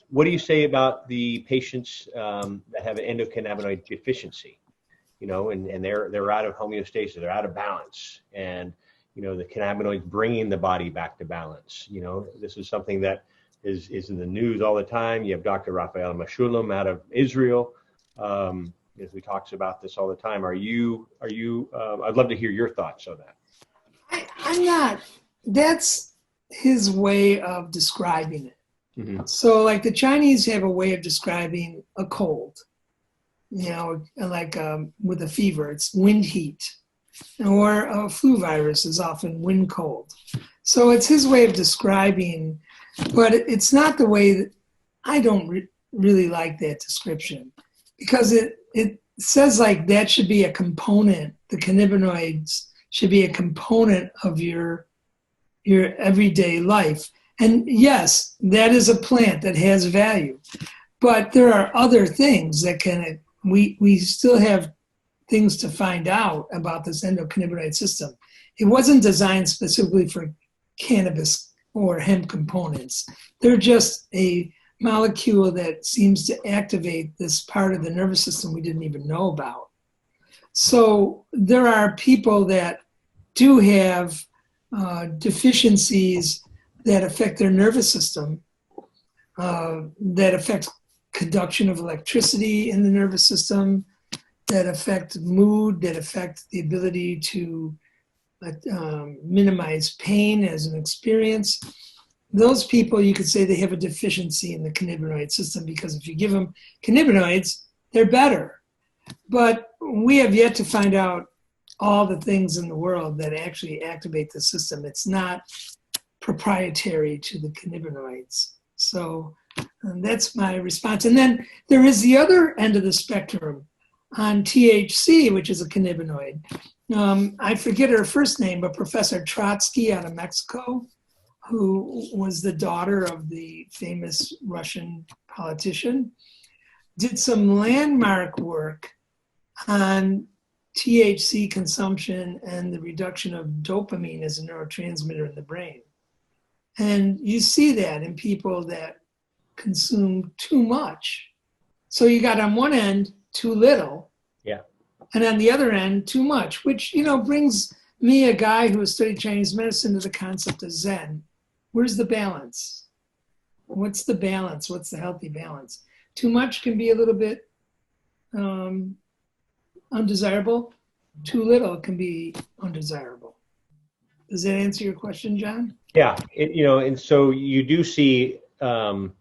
what do you say about the patients that have an endocannabinoid deficiency? And they're out of homeostasis, they're out of balance, and the cannabinoids bringing the body back to balance. This is something that is in the news all the time. You have Dr. Raphael Mechoulam out of Israel, as we talks about this all the time. Are you? I'd love to hear your thoughts on that. I'm not. That's his way of describing it. Mm-hmm. So, like the Chinese have a way of describing a cold. Like with a fever, it's wind heat, or a flu virus is often wind cold. So it's his way of describing, but it's not the way that I don't really like that description, because it says like that should be a component. The cannabinoids should be a component of your everyday life. And yes, that is a plant that has value, but there are other things that can. We still have things to find out about this endocannabinoid system. It wasn't designed specifically for cannabis or hemp components. They're just a molecule that seems to activate this part of the nervous system we didn't even know about. So there are people that do have deficiencies that affect their nervous system, that affect conduction of electricity in the nervous system, that affect mood, that affect the ability to minimize pain as an experience. Those people, you could say they have a deficiency in the cannabinoid system, because if you give them cannabinoids, they're better. But we have yet to find out all the things in the world that actually activate the system. It's not proprietary to the cannabinoids. So that's my response. And then there is the other end of the spectrum on THC, which is a cannabinoid. I forget her first name, but Professor Trotsky out of Mexico, who was the daughter of the famous Russian politician, did some landmark work on THC consumption and the reduction of dopamine as a neurotransmitter in the brain. And you see that in people that consume too much. So you got on one end too little, yeah, and on the other end too much, which brings me, a guy who has studied Chinese medicine, to the concept of Zen. Where's the balance? What's the balance? What's the healthy balance? Too much can be a little bit undesirable. Too little can be undesirable. Does that answer your question, John? Yeah, and so you do see, there's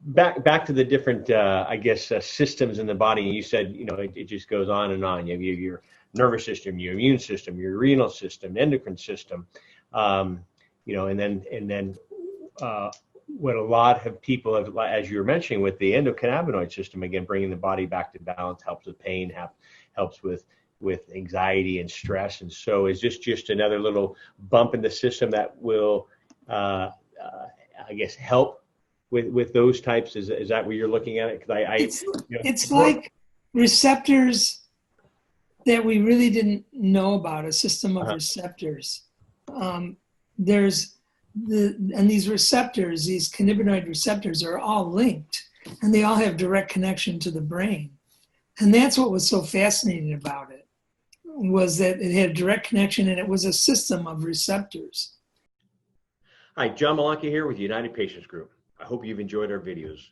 back to the different, systems in the body. You said, it just goes on and on. You have your nervous system, your immune system, your renal system, endocrine system, and then what a lot of people have, as you were mentioning, with the endocannabinoid system, again, bringing the body back to balance, helps with pain, helps with anxiety and stress. And so is this just another little bump in the system that will, help with those types? Is that what you're looking at it? Because it's like receptors that we really didn't know about, a system of receptors. And these receptors, these cannabinoid receptors, are all linked, and they all have direct connection to the brain. And that's what was so fascinating about it, was that it had a direct connection, and it was a system of receptors. Hi, John Malanca here with United Patients Group. I hope you've enjoyed our videos.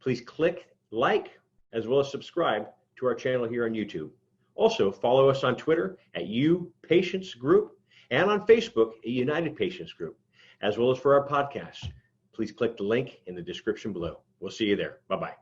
Please click like as well as subscribe to our channel here on YouTube. Also, follow us on Twitter at Patients Group and on Facebook at United Patients Group, as well as for our podcast. Please click the link in the description below. We'll see you there. Bye-bye.